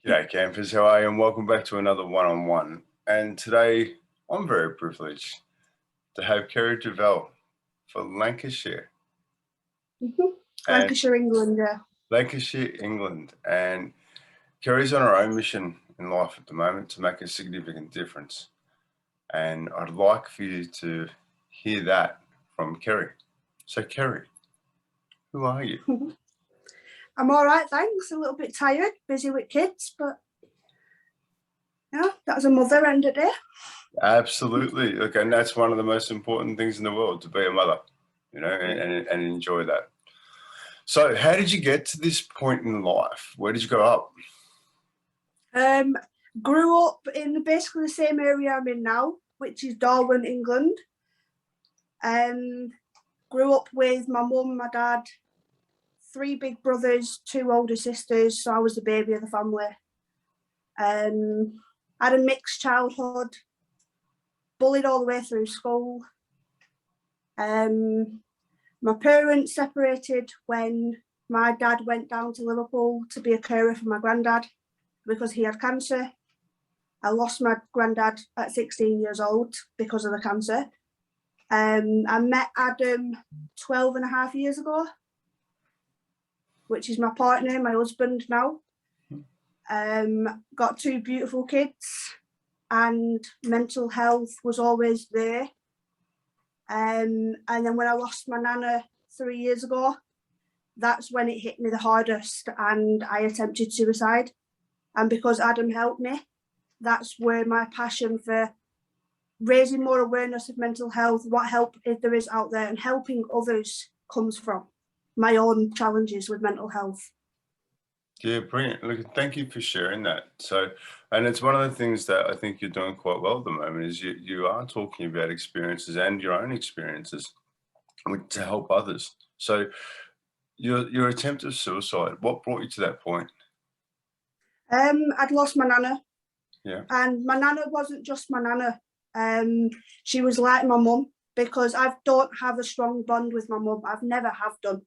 G'day campers, how are you? And welcome back to another one-on-one. And today I'm very privileged to have Kerry Duval for Lancashire. Lancashire, England, yeah. Lancashire, England. And Kerry's on her own mission in life at the moment to make a significant difference. And I'd like for you to hear that from Kerry. So Kerry, who are you? I'm all right, thanks. A little bit tired, busy with kids, but yeah, that's a mother end of day. Absolutely. Look, and that's one of the most important things in the world, to be a mother, you know, and enjoy that. So how did you get to this point in life? Where did you grow up? Grew up in basically the same area I'm in now, which is Darwin, England. Grew up with my mum, my dad, 3 big brothers, 2 older sisters, so I was the baby of the family. Had a mixed childhood, bullied all the way through school. My parents separated when my dad went down to Liverpool to be a carer for my granddad because he had cancer. I lost my granddad at 16 years old because of the cancer. I met Adam 12 and a half years ago, which is my partner, my husband now. Got 2 beautiful kids, and mental health was always there. And then when I lost my nana 3 years ago, that's when it hit me the hardest, and I attempted suicide. And because Adam helped me, that's where my passion for raising more awareness of mental health, what help there is out there, and helping others comes from. My own challenges with mental health. Yeah, brilliant. Look, thank you for sharing that. So, and it's one of the things that I think you're doing quite well at the moment is you are talking about experiences and your own experiences to help others. So your attempt of suicide, what brought you to that point? I'd lost my nana. Yeah. And my nana wasn't just my nana. She was like my mum, because I don't have a strong bond with my mum. I've never have done.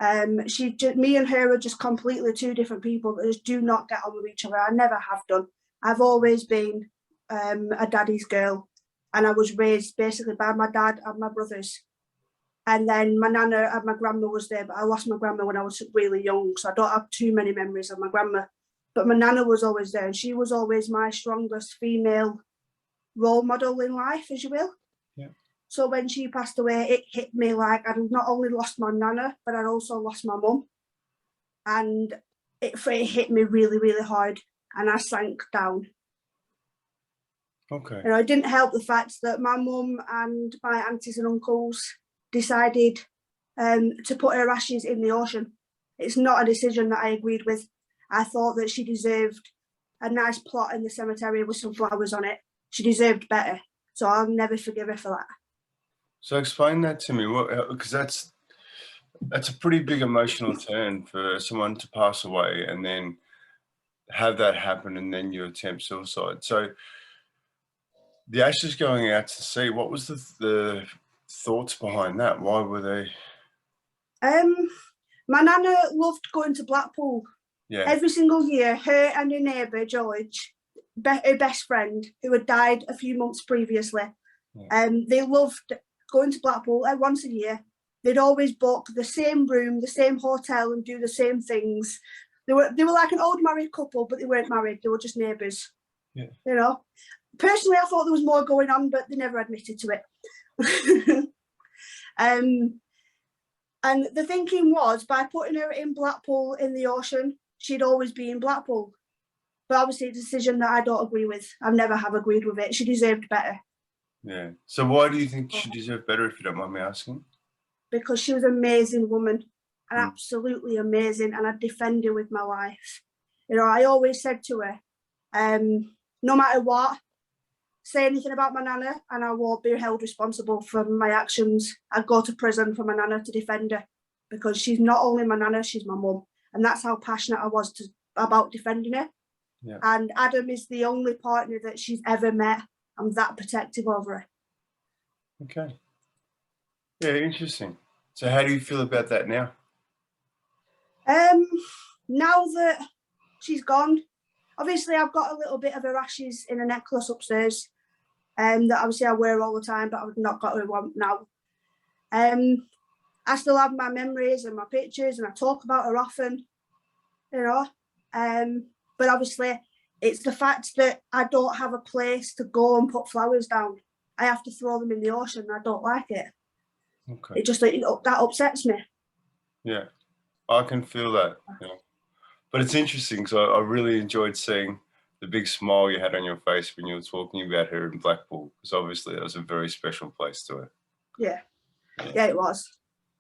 Me and her are just completely 2 different people that just do not get on with each other. I never have done. I've always been a daddy's girl, and I was raised basically by my dad and my brothers. And then my nana and my grandma was there, but I lost my grandma when I was really young, so I don't have too many memories of my grandma. But my nana was always there, and she was always my strongest female role model in life, as you will. Yeah. So when she passed away, it hit me like I'd not only lost my nana, but I'd also lost my mum. And it hit me really, really hard, and I sank down. Okay. You know, it didn't help the fact that my mum and my aunties and uncles decided to put her ashes in the ocean. It's not a decision that I agreed with. I thought that she deserved a nice plot in the cemetery with some flowers on it. She deserved better, so I'll never forgive her for that. So explain that to me, because that's a pretty big emotional turn for someone to pass away and then have that happen, and then you attempt suicide. So the ashes going out to sea, what was the thoughts behind that? Why were they? My nana loved going to Blackpool. Yeah. Every single year, her and her neighbour, George, her best friend, who had died a few months previously, they loved going to Blackpool once a year. They'd always book the same room, the same hotel, and do the same things. They were like an old married couple, but they weren't married. They were just neighbours. Yeah. You know, personally, I thought there was more going on, but they never admitted to it. And the thinking was, by putting her in Blackpool in the ocean, she'd always be in Blackpool. But obviously, it's a decision that I don't agree with. I never have agreed with it. She deserved better. Yeah. So why do you think she deserved better, if you don't mind me asking? Because she was an amazing woman, and absolutely amazing, and I defend her with my life. You know, I always said to her, no matter what, say anything about my nana and I won't be held responsible for my actions. I'd go to prison for my nana to defend her, because she's not only my nana, she's my mum. And that's how passionate I was about defending her. Yeah. And Adam is the only partner that she's ever met. I'm that protective over her. Okay. Yeah, interesting. So how do you feel about that now? Now that she's gone, Obviously, I've got a little bit of her ashes in a necklace upstairs, that obviously I wear all the time, but I've not got her one now. I still have my memories and my pictures, and I talk about her often, you know. But obviously, it's the fact that I don't have a place to go and put flowers down. I have to throw them in the ocean. I don't like it. Okay. It just that upsets me. Yeah, I can feel that. Yeah. But it's interesting, so I really enjoyed seeing the big smile you had on your face when you were talking about her in Blackpool, because obviously that was a very special place to her. Yeah, yeah, it was.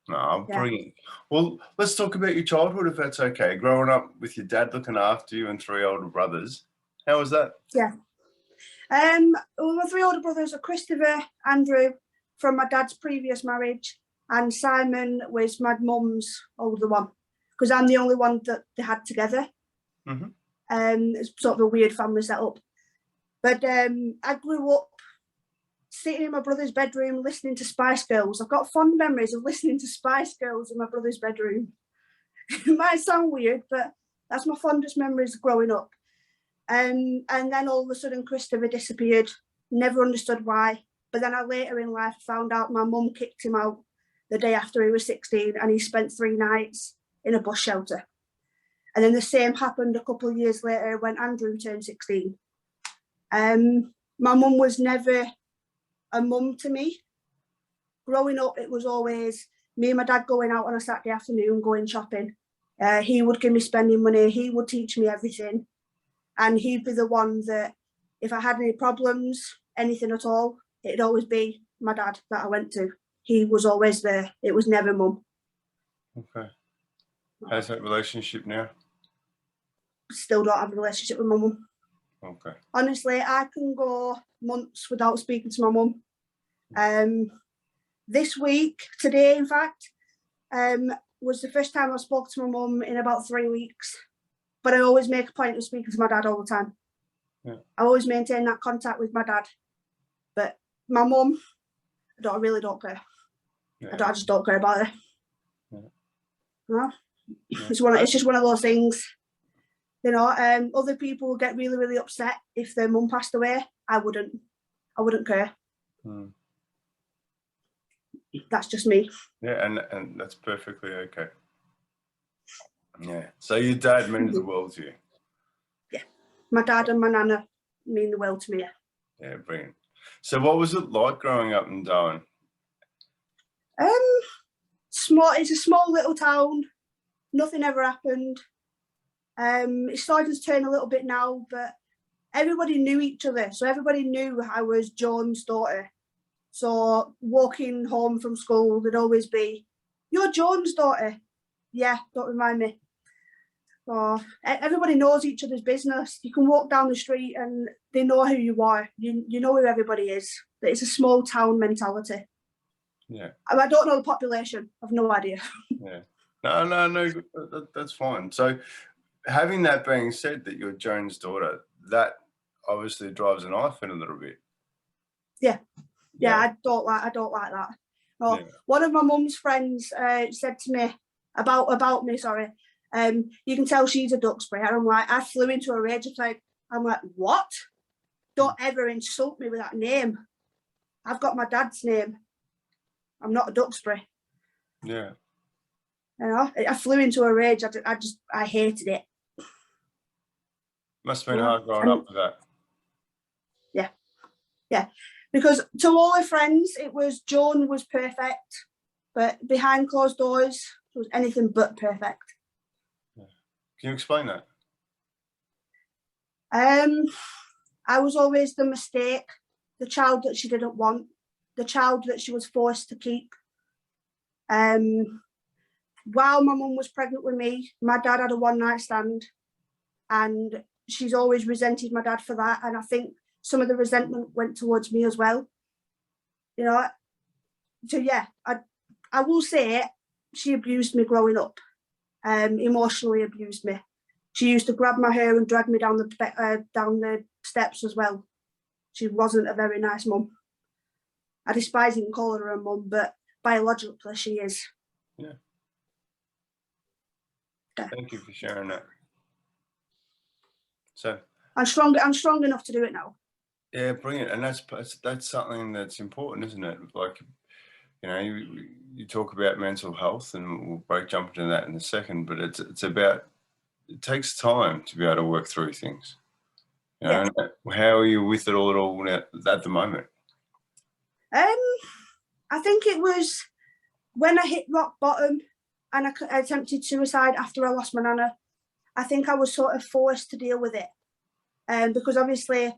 No, Yeah. brilliant. Well, let's talk about your childhood, if that's okay. Growing up with your dad looking after you and 3 older brothers, how was that? Yeah. Well, my 3 older brothers are Christopher, Andrew, from my dad's previous marriage, and Simon was my mum's older one, because I'm the only one that they had together. Mm-hmm. It's sort of a weird family setup. But I grew up sitting in my brother's bedroom listening to Spice Girls. I've got fond memories of listening to Spice Girls in my brother's bedroom. It might sound weird, but that's my fondest memories of growing up. And then all of a sudden Christopher disappeared, never understood why. But then I later in life found out my mum kicked him out the day after he was 16, and he spent 3 nights in a bus shelter. And then the same happened a couple of years later when Andrew turned 16. My mum was never a mum to me. Growing up, it was always me and my dad going out on a Saturday afternoon, going shopping. He would give me spending money. He would teach me everything. And he'd be the one that, if I had any problems, anything at all, it'd always be my dad that I went to. He was always there. It was never mum. Okay. How's that relationship now? Still don't have a relationship with my mum. Okay. Honestly, I can go months without speaking to my mum. This week, today in fact, was the first time I spoke to my mum in about 3 weeks. But I always make a point of speaking to my dad all the time. Yeah. I always maintain that contact with my dad. But my mum, I really don't care. Yeah. I just don't care about her. Yeah. No? Yeah. It's just one of those things. You know, other people will get really, really upset if their mum passed away. I wouldn't care. That's just me. Yeah, and that's perfectly okay. Yeah. So your dad means the world to you. Yeah. My dad and my nana mean the world to me. Yeah, brilliant. So what was it like growing up in Darwin? It's a small little town. Nothing ever happened. It's starting to turn a little bit now, but everybody knew each other. So everybody knew I was Joan's daughter. So walking home from school, there'd always be, "You're Joan's daughter." Yeah, don't remind me. So everybody knows each other's business. You can walk down the street and they know who you are. You know who everybody is. It's a small town mentality. Yeah. I don't know the population. I've no idea. Yeah. No, that's fine. So having that being said, that you're Joan's daughter, that obviously drives a knife in a little bit. Yeah. I don't like that. Well, yeah. One of my mum's friends said to me about me, you can tell she's a Duxbury. And I'm like, I flew into a rage. I'm like, what? Don't ever insult me with that name. I've got my dad's name. I'm not a Duxbury. Yeah. You know, I flew into a rage. I hated it. Must have been hard growing up with that. Yeah. Yeah. Because to all her friends, it was Joan was perfect, but behind closed doors, it was anything but perfect. Yeah. Can you explain that? I was always the mistake, the child that she didn't want, the child that she was forced to keep. While my mum was pregnant with me, my dad had a one-night stand, and she's always resented my dad for that. And I think some of the resentment went towards me as well. You know, so yeah, I will say it, she abused me growing up, emotionally abused me. She used to grab my hair and drag me down the steps as well. She wasn't a very nice mum. I despise even calling her a mum, but biologically she is. Yeah. Thank you for sharing that. So I'm strong enough to do it now. Yeah, brilliant. And that's something that's important, isn't it? Like, you know, you talk about mental health, and we'll jump into that in a second. But it's about, it takes time to be able to work through things. You know, Yeah. and how are you with it all at the moment? I think it was when I hit rock bottom and I attempted suicide after I lost my nana. I think I was sort of forced to deal with it, because obviously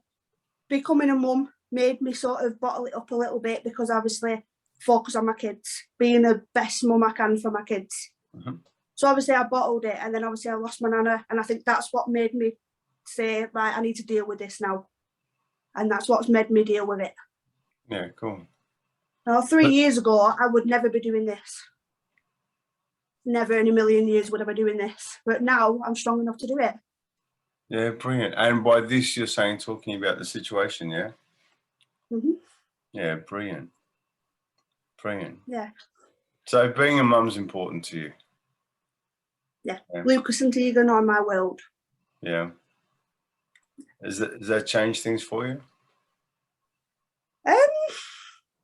becoming a mum made me sort of bottle it up a little bit, because obviously focus on my kids, being the best mum I can for my kids. Mm-hmm. So obviously I bottled it, and then obviously I lost my nana, and I think that's what made me say, right, I need to deal with this now, and that's what's made me deal with it. Yeah, cool. Now, 3 years ago, I would never be doing this. Never in a million years would I be doing this. But now I'm strong enough to do it. Yeah, brilliant. And by this, you're saying talking about the situation, yeah? Mm-hmm. Yeah, brilliant. Brilliant. Yeah. So being a mum's important to you? Yeah. Lucas and Tegan are my world. Yeah. Has that changed things for you?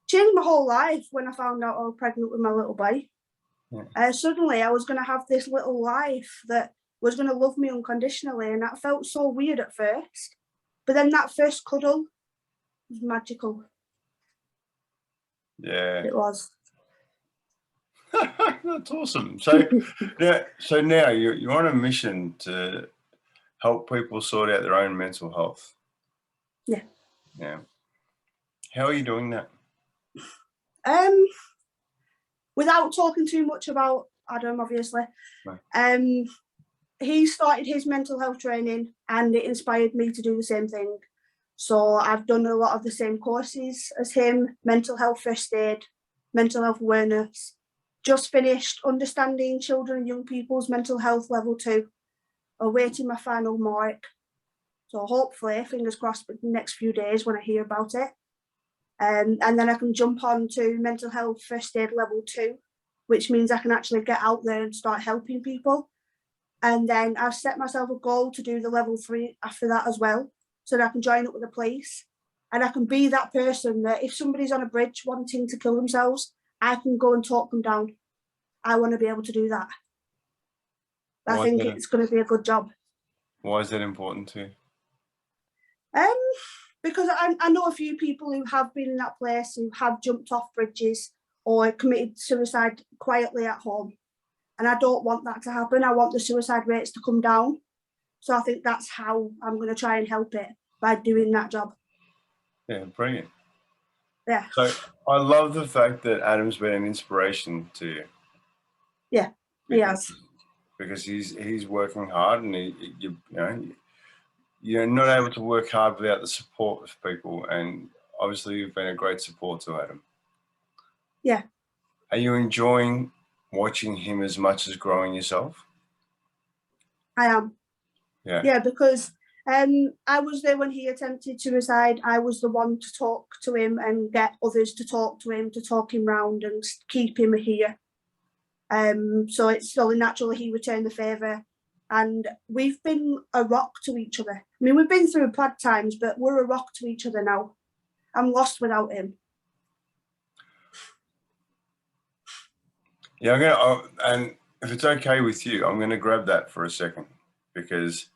Changed my whole life when I found out I was pregnant with my little boy. Yeah. Suddenly I was going to have this little life that was going to love me unconditionally, and that felt so weird at first. But then that first cuddle was magical. Yeah. It was. That's awesome. So now you're on a mission to help people sort out their own mental health. Yeah. Yeah. How are you doing that? Without talking too much about Adam, obviously. Right. He started his mental health training, and it inspired me to do the same thing. So I've done a lot of the same courses as him: mental health first aid, mental health awareness. Just finished understanding children and young people's mental health level 2, awaiting my final mark. So hopefully, fingers crossed, for the next few days when I hear about it. And then I can jump on to mental health first aid level 2, which means I can actually get out there and start helping people. And then I've set myself a goal to do the level 3 after that as well, so that I can join up with the police, and I can be that person that if somebody's on a bridge wanting to kill themselves, I can go and talk them down. I want to be able to do that. I think it's going to be a good job. Why is that important to you? Because I know a few people who have been in that place, who have jumped off bridges or committed suicide quietly at home. And I don't want that to happen. I want the suicide rates to come down. So I think that's how I'm going to try and help it, by doing that job. Yeah, brilliant. Yeah. So I love the fact that Adam's been an inspiration to you. Yeah, he has. Because he's working hard, and you're not able to work hard without the support of people. And obviously you've been a great support to Adam. Yeah. Are you enjoying watching him as much as growing yourself? I am. Yeah. Yeah, because I was there when he attempted suicide. I was the one to talk to him and get others to talk to him, to talk him round and keep him here. So it's only natural he returned the favour. And we've been a rock to each other. I mean, we've been through bad times, but we're a rock to each other now. I'm lost without him. Yeah, and if it's okay with you, I'm going to grab that for a second, because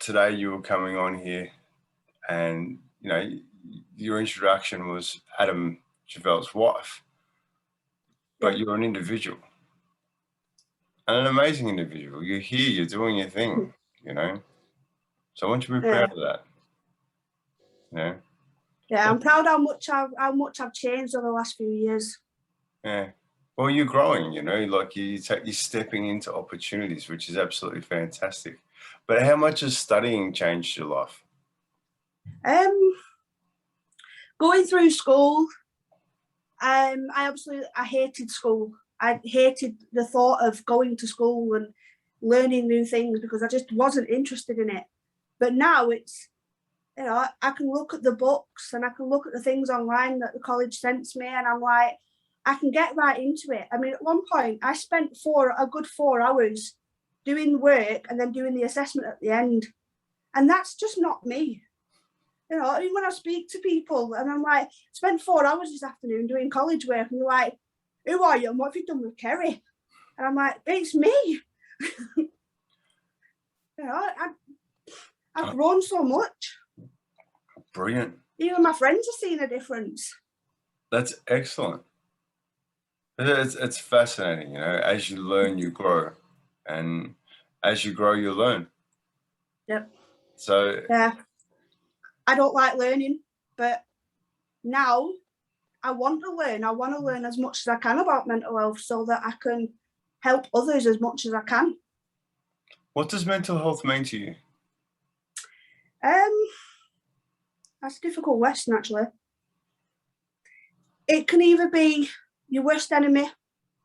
today you were coming on here, and your introduction was Adam Duval's wife, but you're an individual, and an amazing individual. You're here, you're doing your thing, So I want you to be proud of that. Yeah, I'm proud how much I've changed over the last few years. Yeah. Well, you're growing, like you're stepping into opportunities, which is absolutely fantastic. But how much has studying changed your life? Going through school, I hated school. I hated the thought of going to school and learning new things, because I just wasn't interested in it. But now it's, I can look at the books and I can look at the things online that the college sends me, and I'm like, I can get right into it. I mean, at one point I spent a good 4 hours doing work and then doing the assessment at the end. And that's just not me. You know, when I speak to people and I'm like, spent 4 hours this afternoon doing college work, and they're like, who are you and what have you done with Kerry? And I'm like, it's me. You know, I've grown so much. Brilliant. Even my friends are seeing a difference. That's excellent. It's fascinating, you know, as you learn, you grow. And as you grow, you learn. Yep. So yeah, I don't like learning, but now I want to learn. I want to learn as much as I can about mental health so that I can help others as much as I can. what does mental health mean to you? That's a difficult question, actually. It can either be your worst enemy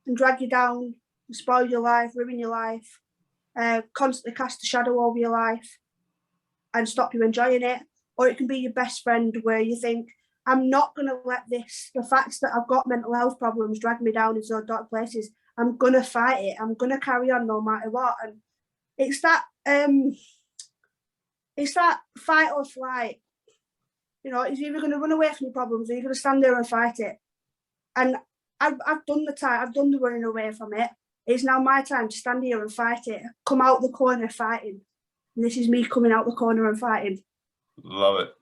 and drag you down, and spoil your life, ruin your life, constantly cast a shadow over your life and stop you enjoying it. Or it can be your best friend where you think, I'm not going to let the facts that I've got mental health problems drag me down into dark places. I'm going to fight it. I'm going to carry on no matter what. And it's that fight or flight. You know, it's either going to run away from your problems or you're going to stand there and fight it. And I've done the running away from it. It's now my time to stand here and fight it. Come out the corner fighting. And this is me coming out the corner and fighting. Love it.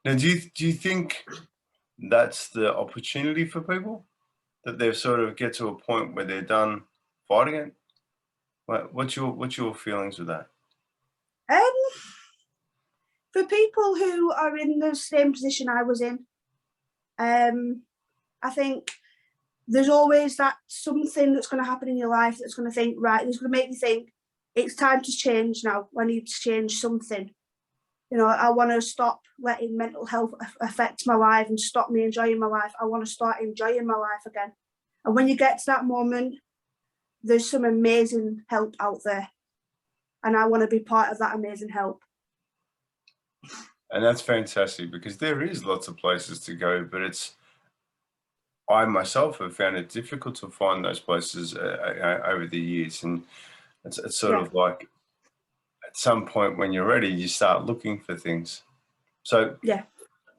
Now, do you think that's the opportunity for people, that they sort of get to a point where they're done fighting it? What's your feelings with that? For people who are in the same position I was in, I think there's always that something that's going to happen in your life that's going to think, right, it's going to make you think, it's time to change now. I need to change something. You know, I want to stop letting mental health affect my life and stop me enjoying my life. I want to start enjoying my life again. And when you get to that moment, there's some amazing help out there. And I want to be part of that amazing help. And that's fantastic, because there is lots of places to go, but I myself have found it difficult to find those places over the years. And it's sort of like, at some point when you're ready, you start looking for things. So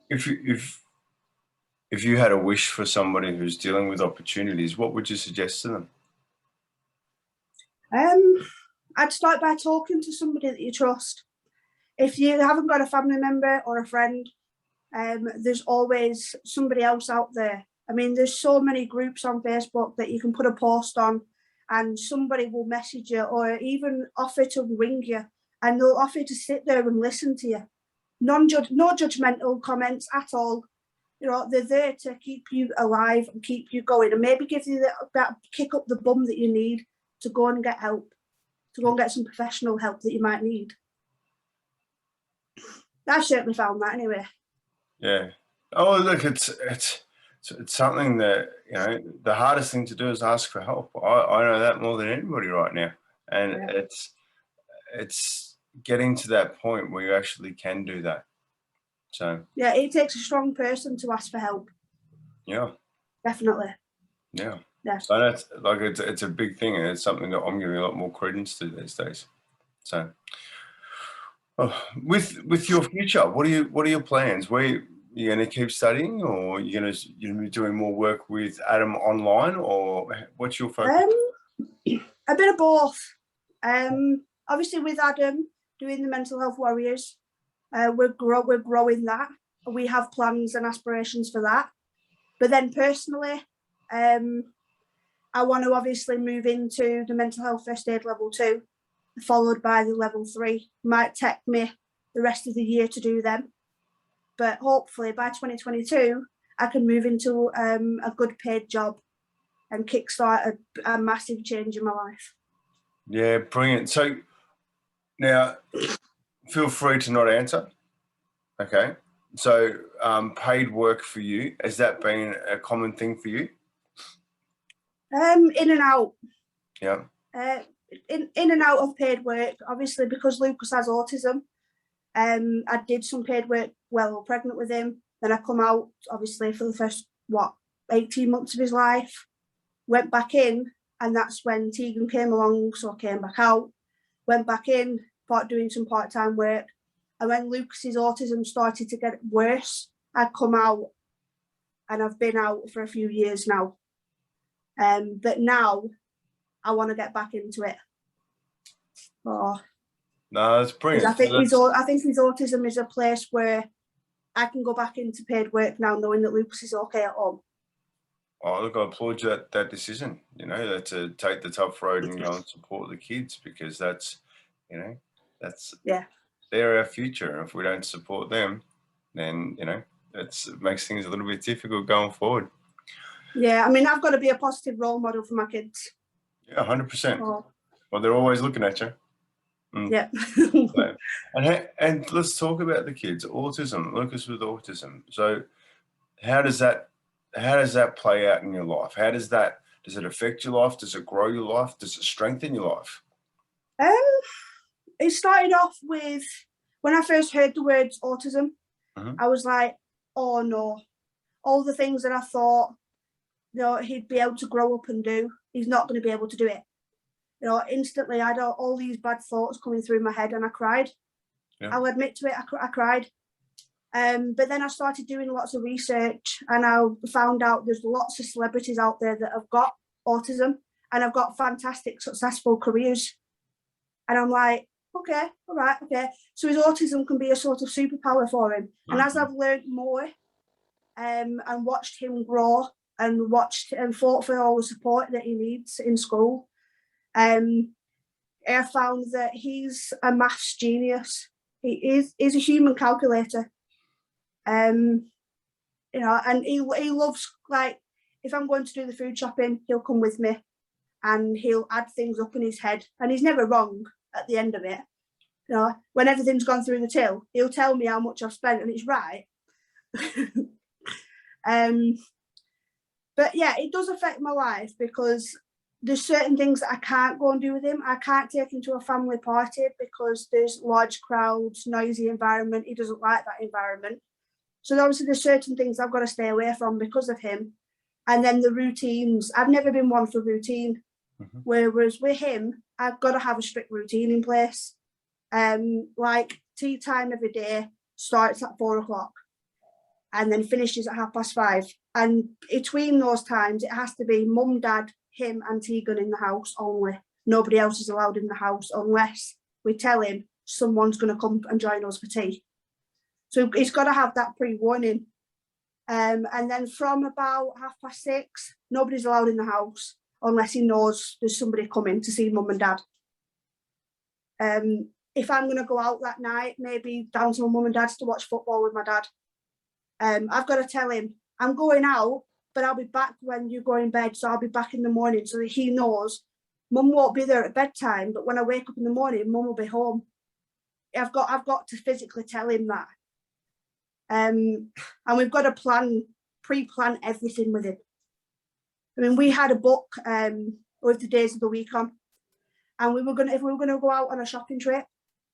if you had a wish for somebody who's dealing with opportunities, what would you suggest to them? I'd start by talking to somebody that you trust. If you haven't got a family member or a friend, there's always somebody else out there. I mean, there's so many groups on Facebook that you can put a post on and somebody will message you or even offer to ring you, and they'll offer to sit there and listen to you. No judgmental comments at all. You know, they're there to keep you alive and keep you going and maybe give you that kick up the bum that you need to go and get help, to go and get some professional help that you might need. I've certainly found that anyway. Yeah. Oh, look, it's something that, you know, the hardest thing to do is ask for help. I know that more than anybody right now. And it's getting to that point where you actually can do that. So yeah, it takes a strong person to ask for help. Yeah. Definitely. Yeah. Yeah. So that's like, it's a big thing, and it's something that I'm giving a lot more credence to these days. So with your future, what are your plans? Where you going to keep studying, or you're going to be doing more work with Adam online, or what's your focus? A bit of both. Obviously with Adam doing the Mental Health Warriors, we're growing that. We have plans and aspirations for that. But then personally, I want to obviously move into the mental health first aid level 2, followed by the level 3. Might take me the rest of the year to do them, but hopefully by 2022 I can move into a good paid job and kickstart a massive change in my life. Yeah, brilliant. So now, feel free to not answer. Okay. So paid work for you, has that been a common thing for you? In and out. Yeah. In and out of paid work, obviously because Lucas has autism. I did some paid work while I was pregnant with him. Then I come out, obviously, for the first, 18 months of his life. Went back in, and that's when Tegan came along, so I came back out. Went back in, doing some part-time work. And when Lucas's autism started to get worse, I'd come out, and I've been out for a few years now. But now I want to get back into it. Oh, no, that's brilliant. I think his autism is a place where I can go back into paid work now, knowing that Lucas is okay at home. Oh, look, I applaud you that decision, you know, to take the tough road and go and support the kids, because that's, you know, that's, they're our future. And if we don't support them, then, you know, it makes things a little bit difficult going forward. Yeah, I mean, I've got to be a positive role model for my kids. Yeah, 100%. Well, they're always looking at you. Yeah. So, and let's talk about the kids. Autism, Lucas with autism. So how does that play out in your life? Does it affect your life? Does it grow your life? Does it strengthen your life? It started off with, when I first heard the words autism, I was like, oh no, all the things that I thought, you know, he'd be able to grow up and do, he's not going to be able to do it. You know, instantly I had all these bad thoughts coming through my head, and I cried. Yeah. I'll admit to it, I cried. But then I started doing lots of research, and I found out there's lots of celebrities out there that have got autism and have got fantastic, successful careers. And I'm like, okay, all right, okay. So his autism can be a sort of superpower for him. And as I've learned more and watched him grow and fought for all the support that he needs in school, I found that he's a maths genius. He's a human calculator. You know, and he loves, like, if I'm going to do the food shopping, he'll come with me and he'll add things up in his head, and he's never wrong at the end of it. You know, when everything's gone through the till, he'll tell me how much I've spent, and it's right. But yeah, it does affect my life, because there's certain things that I can't go and do with him. I can't take him to a family party because there's large crowds, noisy environment. He doesn't like that environment. So obviously there's certain things I've got to stay away from because of him. And then the routines, I've never been one for routine. Whereas with him, I've got to have a strict routine in place. Like tea time every day starts at 4 o'clock and then finishes at 5:30. And between those times, it has to be mum, dad, him and Tegan in the house only. Nobody else is allowed in the house unless we tell him someone's going to come and join us for tea. So he's got to have that pre-warning. And then from about 6:30, nobody's allowed in the house unless he knows there's somebody coming to see mum and dad. If I'm going to go out that night, maybe down to my mum and dad's to watch football with my dad, I've got to tell him, I'm going out, but I'll be back when you go in bed, so I'll be back in the morning, so that he knows mum won't be there at bedtime, but when I wake up in the morning, mum will be home. I've got to physically tell him that. And we've got to pre-plan everything with him. I mean, we had a book with the days of the week on, and if we were going to go out on a shopping trip,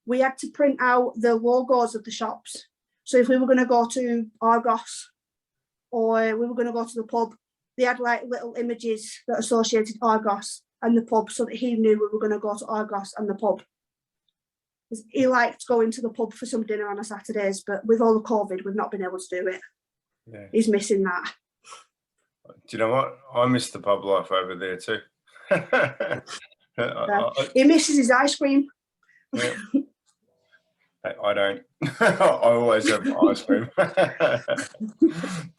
we had to print out the logos of the shops. So if we were going to go to Argos or we were going to go to the pub, they had like little images that associated Argos and the pub, so that he knew we were going to go to Argos and the pub. He liked going to the pub for some dinner on a Saturdays, but with all the COVID, we've not been able to do it. Yeah. He's missing that. Do you know what? I miss the pub life over there too. He misses his ice cream. Yeah. I don't. I always have ice cream.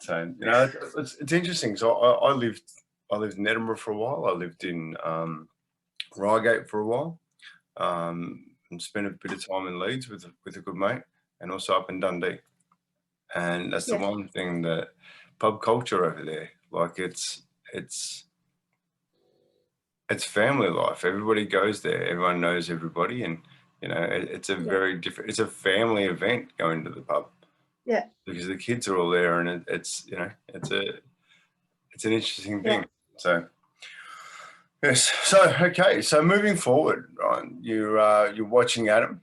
So, you know, it's interesting. So I lived in Edinburgh for a while. I lived in Reigate for a while, and spent a bit of time in Leeds with a good mate, and also up in Dundee. And that's the one thing, that pub culture over there, like it's family life. Everybody goes there. Everyone knows everybody, and you know, it's a very different. It's a family event going to the pub. Yeah. Because the kids are all there, and it's you know, it's an interesting thing. Yeah. So yes. So okay. So moving forward, right, you're watching Adam,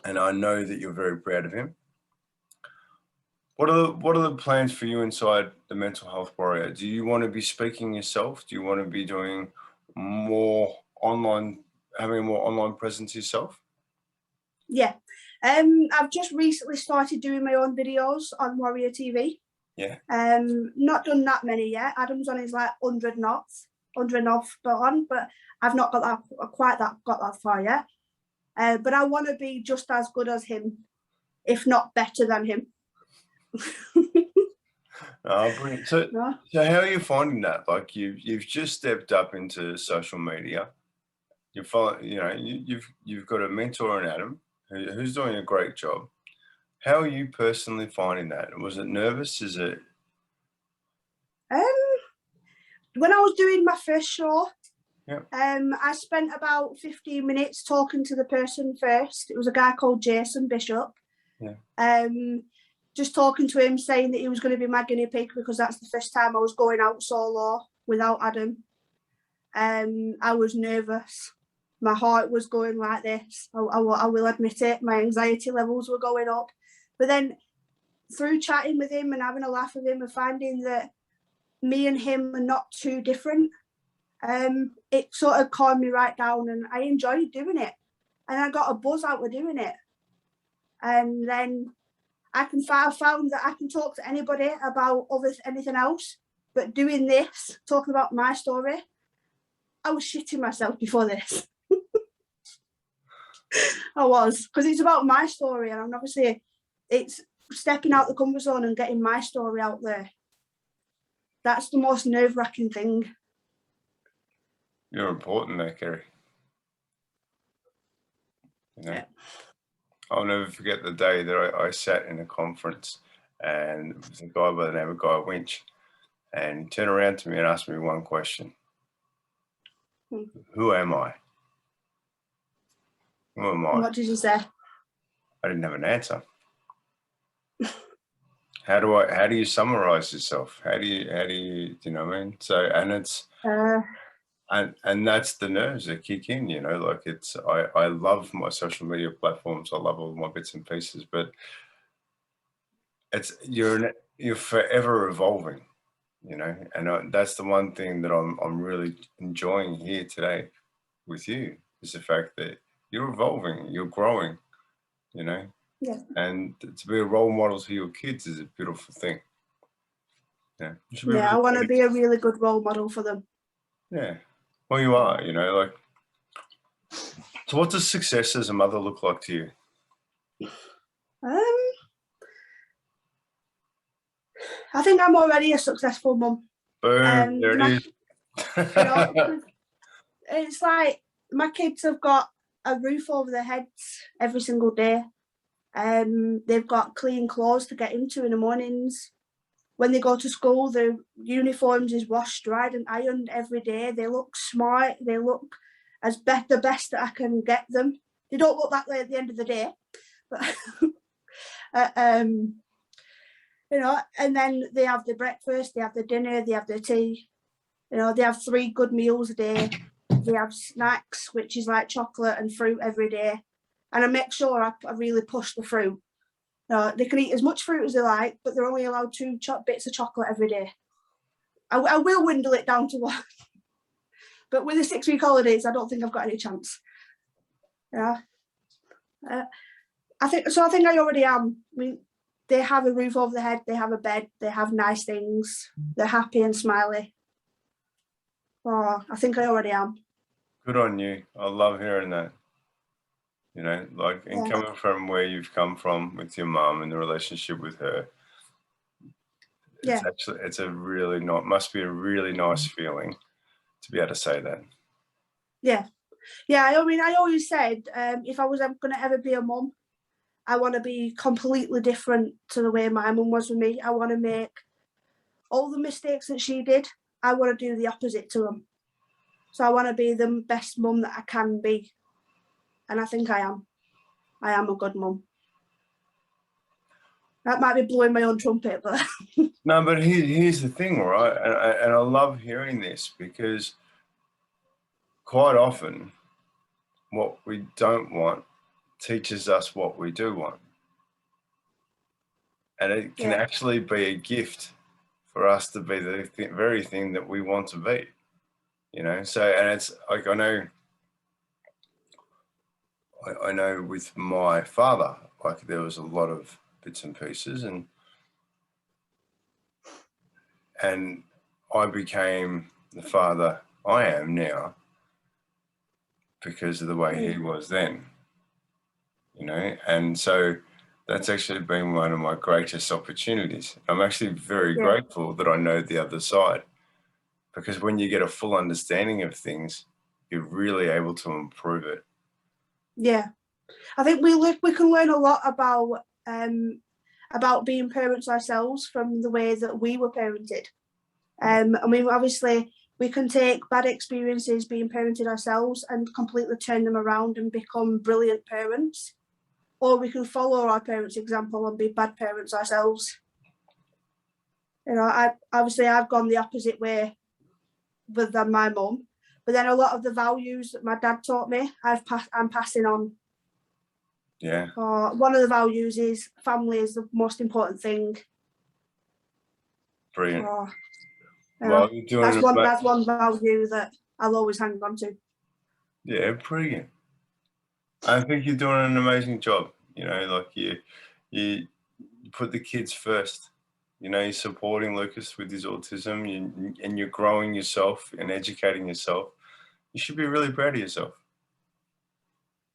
and I know that you're very proud of him. What are the plans for you inside the Mental Health Warrior? Do you want to be speaking yourself? Do you want to be doing more online, having a more online presence yourself? Yeah. I've just recently started doing my own videos on Warrior TV. Yeah. Not done that many yet. Adam's on his like 100 knots, 100 off but on, but I've not got that far yet. But I want to be just as good as him, if not better than him. Oh, brilliant. So, No? so how are you finding that? Like you've just stepped up into social media. You've got a mentor in Adam who's doing a great job. How are you personally finding that? Was it nervous? Is it? When I was doing my first show, Yeah. I spent about 15 minutes talking to the person first. It was a guy called Jason Bishop. Yeah. Just talking to him, saying that he was going to be my guinea pig because that's the first time I was going out solo without Adam. I was nervous. My heart was going like this. I will admit it. My anxiety levels were going up. But then through chatting with him and having a laugh with him and finding that me and him are not too different, it sort of calmed me right down, and I enjoyed doing it. And I got a buzz out of doing it. And then I found that I can talk to anybody about anything else, but doing this, talking about my story, I was shitting myself before this. I was, because it's about my story, and obviously it's stepping out the comfort zone and getting my story out there. That's the most nerve-wracking thing. You're important there, Kerry. You know? Yeah. I'll never forget the day that I sat in a conference and it was a guy by the name of Guy Winch, and he turned around to me and asked me one question. Who am I? Who am I? What did you say? I didn't have an answer. How do you summarize yourself? How do you know what I mean? So, and it's, and that's the nerves that kick in, you know, like it's, I love my social media platforms. I love all my bits and pieces, but it's, you're forever evolving, you know, and that's the one thing that I'm really enjoying here today with you, is the fact that you're evolving, you're growing, you know. Yeah. And to be a role model to your kids is a beautiful thing. Yeah. Yeah, I want to be a really good role model for them. Yeah. Well, you are, you know, like, so what does success as a mother look like to you? I think I'm already a successful mum. Boom, there it is. You know, it's like my kids have got a roof over their heads every single day. They've got clean clothes to get into in the mornings. When they go to school, their uniforms is washed, dried and ironed every day. They look smart. They look as the best that I can get them. They don't look that way at the end of the day. But you know, and then they have the breakfast, they have the dinner, they have the tea. You know, they have 3 good meals a day. They have snacks, which is like chocolate and fruit every day. And I make sure I really push the fruit. They can eat as much fruit as they like, but they're only allowed 2 bits of chocolate every day. I will dwindle it down to 1. But with the 6-week holidays, I don't think I've got any chance. Yeah. I think I already am. I mean, they have a roof over their head, they have a bed, they have nice things, they're happy and smiley. Oh, I think I already am. Good on you. I love hearing that. You know, like, and coming from where you've come from with your mum and the relationship with her, it's a really must be a really nice feeling to be able to say that. Yeah. Yeah, I mean, I always said, if I was going to ever be a mum, I want to be completely different to the way my mum was with me. I want to make all the mistakes that she did. I want to do the opposite to them. So I want to be the best mum that I can be. And I think I am. I am a good mum. That might be blowing my own trumpet, but... No, but here's the thing, right? And I love hearing this, because quite often what we don't want teaches us what we do want. And it can actually be a gift for us to be the very thing that we want to be, you know? So, and it's like, I know with my father, Like there was a lot of bits and pieces, and I became the father I am now because of the way he was then, you know. And so that's actually been one of my greatest opportunities. I'm actually very grateful that I know the other side, because when you get a full understanding of things, you're really able to improve it. Yeah, I think we can learn a lot about being parents ourselves from the way that we were parented. I mean, obviously, we can take bad experiences being parented ourselves and completely turn them around and become brilliant parents, or we can follow our parents' example and be bad parents ourselves. You know, I've gone the opposite way than my mum, but then a lot of the values that my dad taught me, I'm passing on. Yeah. One of the values is family is the most important thing. Brilliant. Well, that's one value that I'll always hang on to. Yeah, brilliant. I think you're doing an amazing job. You know, like you put the kids first. You know, you're supporting Lucas with his autism, and you're growing yourself and educating yourself. You should be really proud of yourself.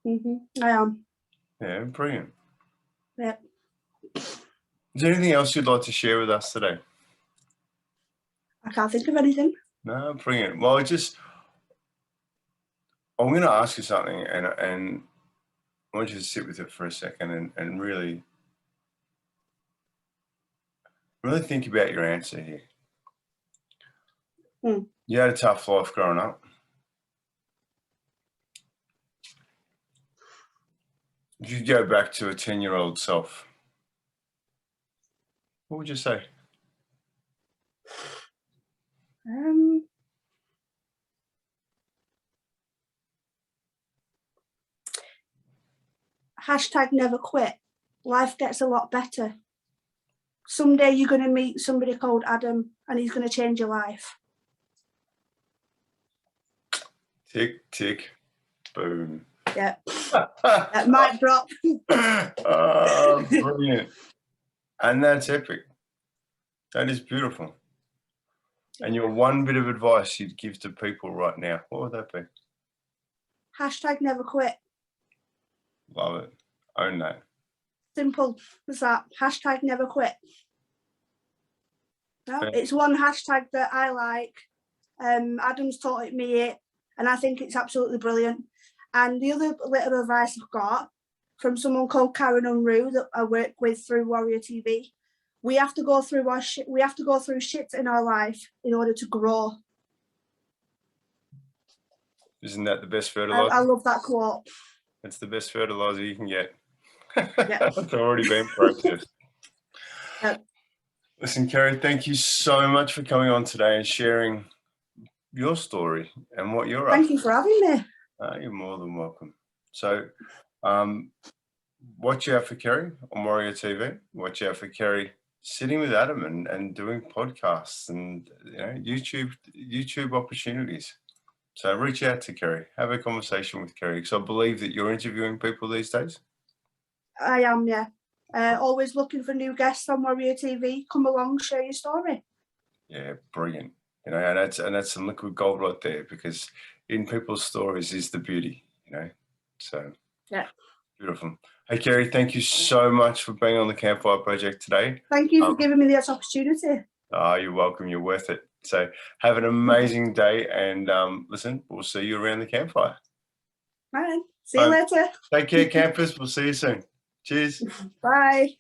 I am. Yeah, brilliant. Yeah. Is there anything else you'd like to share with us today? I can't think of anything. No, brilliant. Well, I'm going to ask you something, and I want you to sit with it for a second and really think about your answer here. You had a tough life growing up. If you go back to a 10-year-old self, what would you say? Hashtag never quit. Life gets a lot better. Someday you're going to meet somebody called Adam and he's going to change your life. Tick, tick, boom. Yeah. That mic drop. Brilliant. And that's epic. That is beautiful. And your one bit of advice you'd give to people right now, what would that be? Hashtag never quit. Love it. Own that. Simple as that. Hashtag never quit. No, it's one hashtag that I like. Adam's taught me it, and I think it's absolutely brilliant. And the other little advice I've got from someone called Karen Unruh that I work with through Warrior TV, we have to go through we have to go through shit in our life in order to grow. Isn't that the best fertilizer? I love that quote. It's the best fertilizer you can get. Yeah. It's already been processed. Yep. Listen, Kerry, thank you so much for coming on today and sharing your story and what you're up to. Thank you for having me. You're more than welcome. So watch out for Kerry on Warrior TV. Watch out for Kerry sitting with Adam and doing podcasts and YouTube opportunities. So reach out to Kerry. Have a conversation with Kerry, because I believe that you're interviewing people these days. I am, yeah. Always looking for new guests on Warrior TV. Come along, share your story. Yeah, brilliant. You know, and that's some liquid gold right there, because in people's stories is the beauty, you know. So yeah, beautiful. Hey, Kerry, thank you so much for being on the Campfire Project today. Thank you for giving me this opportunity. Oh, you're welcome. You're worth it. So have an amazing day, and listen, we'll see you around the campfire. All right. See you later. Take care, campers. We'll see you soon. Cheers. Bye.